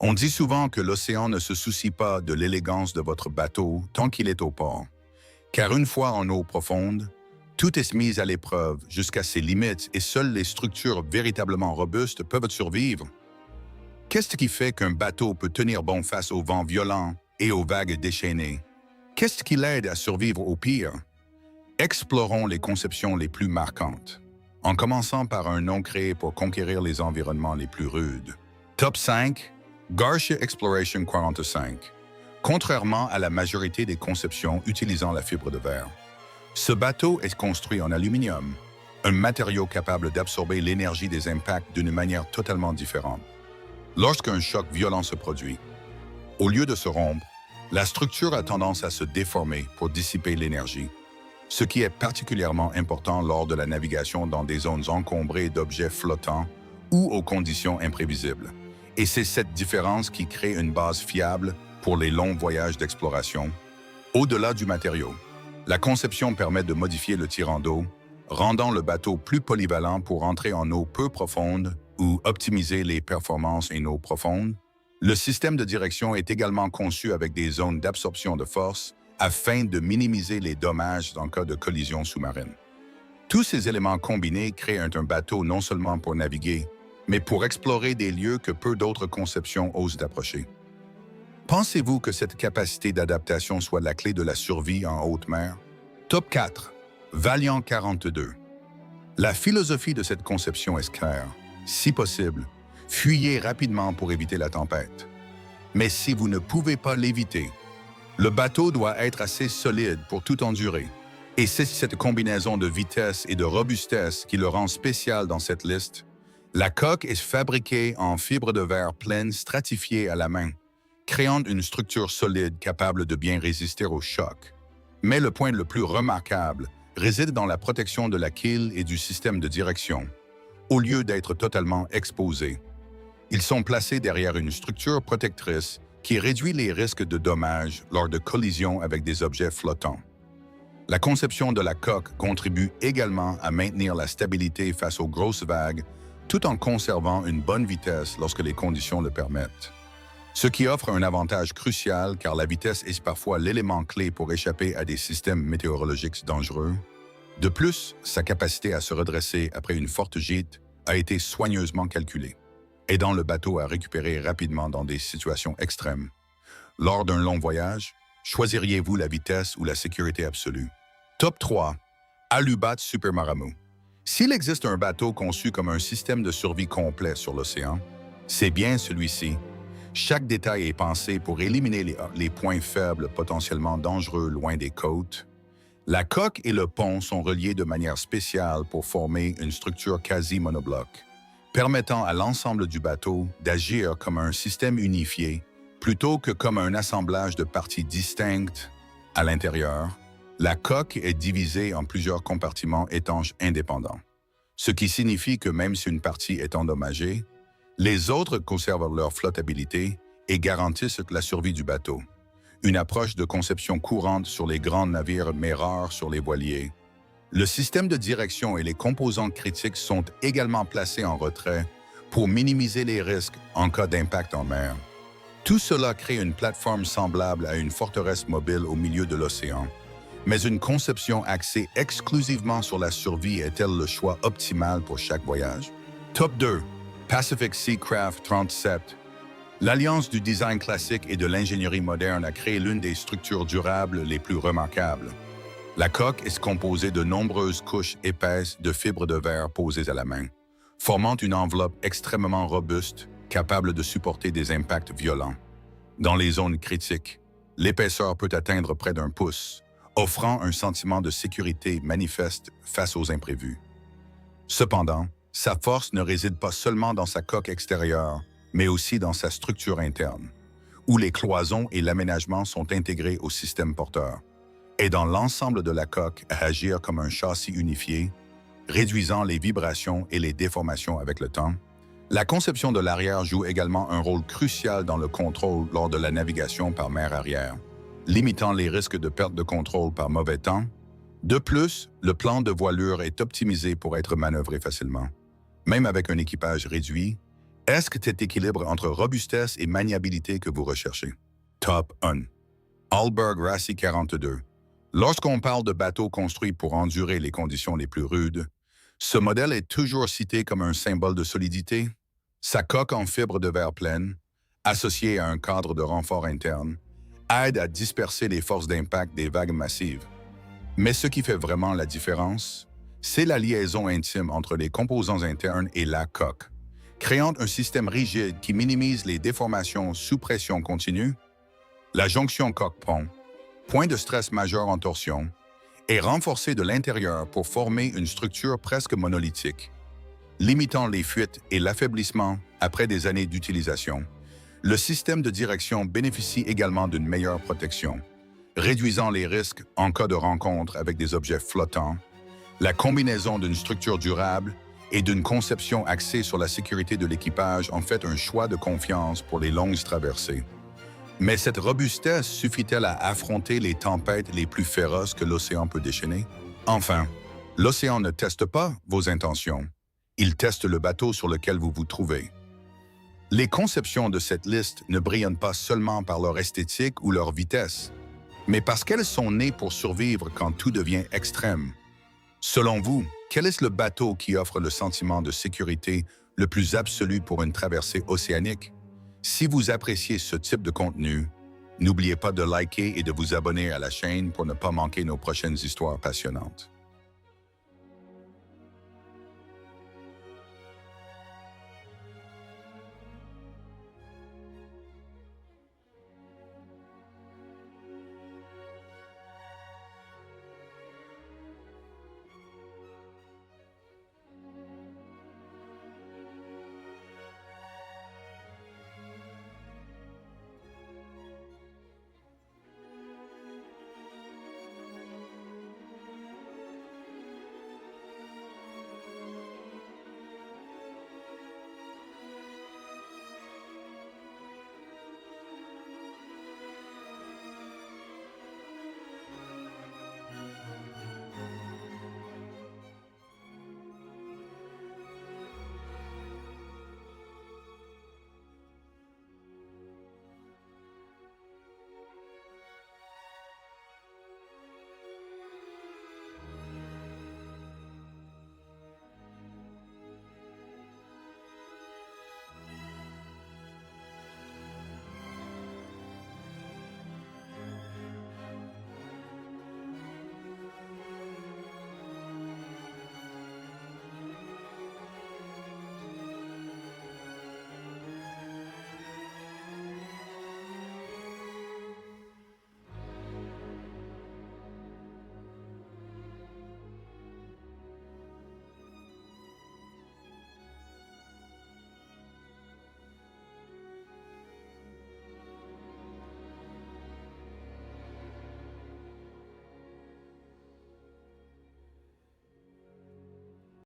On dit souvent que l'océan ne se soucie pas de l'élégance de votre bateau tant qu'il est au port, car une fois en eau profonde, tout est mis à l'épreuve jusqu'à ses limites et seules les structures véritablement robustes peuvent survivre. Qu'est-ce qui fait qu'un bateau peut tenir bon face aux vents violents et aux vagues déchaînées? Qu'est-ce qui l'aide à survivre au pire? Explorons les conceptions les plus marquantes, en commençant par un nom créé pour conquérir les environnements les plus rudes. Top 5, Garcia Exploration 45. Contrairement à la majorité des conceptions utilisant la fibre de verre, ce bateau est construit en aluminium, un matériau capable d'absorber l'énergie des impacts d'une manière totalement différente. Lorsqu'un choc violent se produit, au lieu de se rompre, la structure a tendance à se déformer pour dissiper l'énergie, ce qui est particulièrement important lors de la navigation dans des zones encombrées d'objets flottants ou aux conditions imprévisibles. Et c'est cette différence qui crée une base fiable pour les longs voyages d'exploration. Au-delà du matériau, la conception permet de modifier le tirant d'eau, rendant le bateau plus polyvalent pour entrer en eau peu profonde ou optimiser les performances en eau profonde. Le système de direction est également conçu avec des zones d'absorption de force afin de minimiser les dommages en cas de collision sous-marine. Tous ces éléments combinés créent un bateau non seulement pour naviguer, mais pour explorer des lieux que peu d'autres conceptions osent d'approcher. Pensez-vous que cette capacité d'adaptation soit la clé de la survie en haute mer? Top 4. Valiant 42. La philosophie de cette conception est claire. Si possible, fuyez rapidement pour éviter la tempête. Mais si vous ne pouvez pas l'éviter, le bateau doit être assez solide pour tout endurer. Et c'est cette combinaison de vitesse et de robustesse qui le rend spécial dans cette liste. La coque est fabriquée en fibre de verre pleine stratifiée à la main, créant une structure solide capable de bien résister aux chocs. Mais le point le plus remarquable réside dans la protection de la quille et du système de direction. Au lieu d'être totalement exposés, ils sont placés derrière une structure protectrice qui réduit les risques de dommages lors de collisions avec des objets flottants. La conception de la coque contribue également à maintenir la stabilité face aux grosses vagues tout en conservant une bonne vitesse lorsque les conditions le permettent. Ce qui offre un avantage crucial car la vitesse est parfois l'élément clé pour échapper à des systèmes météorologiques dangereux. De plus, sa capacité à se redresser après une forte gîte a été soigneusement calculée, aidant le bateau à récupérer rapidement dans des situations extrêmes. Lors d'un long voyage, choisiriez-vous la vitesse ou la sécurité absolue? Top 3. Alubat Super Maramo. S'il existe un bateau conçu comme un système de survie complet sur l'océan, c'est bien celui-ci. Chaque détail est pensé pour éliminer les points faibles potentiellement dangereux loin des côtes. La coque et le pont sont reliés de manière spéciale pour former une structure quasi monobloc, permettant à l'ensemble du bateau d'agir comme un système unifié plutôt que comme un assemblage de parties distinctes à l'intérieur. La coque est divisée en plusieurs compartiments étanches indépendants, ce qui signifie que même si une partie est endommagée, les autres conservent leur flottabilité et garantissent la survie du bateau. Une approche de conception courante sur les grands navires mais rare sur les voiliers. Le système de direction et les composants critiques sont également placés en retrait pour minimiser les risques en cas d'impact en mer. Tout cela crée une plateforme semblable à une forteresse mobile au milieu de l'océan. Mais une conception axée exclusivement sur la survie est-elle le choix optimal pour chaque voyage? Top 2. Pacific Seacraft 37. L'alliance du design classique et de l'ingénierie moderne a créé l'une des structures durables les plus remarquables. La coque est composée de nombreuses couches épaisses de fibres de verre posées à la main, formant une enveloppe extrêmement robuste, capable de supporter des impacts violents. Dans les zones critiques, l'épaisseur peut atteindre près d'1 pouce, offrant un sentiment de sécurité manifeste face aux imprévus. Cependant, sa force ne réside pas seulement dans sa coque extérieure, mais aussi dans sa structure interne, où les cloisons et l'aménagement sont intégrés au système porteur, et dans l'ensemble de la coque à agir comme un châssis unifié, réduisant les vibrations et les déformations avec le temps. La conception de l'arrière joue également un rôle crucial dans le contrôle lors de la navigation par mer arrière, limitant les risques de perte de contrôle par mauvais temps. De plus, le plan de voilure est optimisé pour être manœuvré facilement. Même avec un équipage réduit, Est-ce que cet équilibre entre robustesse et maniabilité que vous recherchez? Top 1. Alberg Rassi 42. Lorsqu'on parle de bateaux construits pour endurer les conditions les plus rudes, ce modèle est toujours cité comme un symbole de solidité. Sa coque en fibre de verre pleine, associée à un cadre de renfort interne, aide à disperser les forces d'impact des vagues massives. Mais ce qui fait vraiment la différence, c'est la liaison intime entre les composants internes et la coque, créant un système rigide qui minimise les déformations sous pression continue. La jonction coque-pont, point de stress majeur en torsion, est renforcée de l'intérieur pour former une structure presque monolithique. Limitant les fuites et l'affaiblissement après des années d'utilisation, le système de direction bénéficie également d'une meilleure protection, réduisant les risques en cas de rencontre avec des objets flottants. La combinaison d'une structure durable et d'une conception axée sur la sécurité de l'équipage en fait un choix de confiance pour les longues traversées. Mais cette robustesse suffit-elle à affronter les tempêtes les plus féroces que l'océan peut déchaîner? Enfin, l'océan ne teste pas vos intentions. Il teste le bateau sur lequel vous vous trouvez. Les conceptions de cette liste ne brillent pas seulement par leur esthétique ou leur vitesse, mais parce qu'elles sont nées pour survivre quand tout devient extrême. Selon vous, quel est le bateau qui offre le sentiment de sécurité le plus absolu pour une traversée océanique? Si vous appréciez ce type de contenu, n'oubliez pas de liker et de vous abonner à la chaîne pour ne pas manquer nos prochaines histoires passionnantes.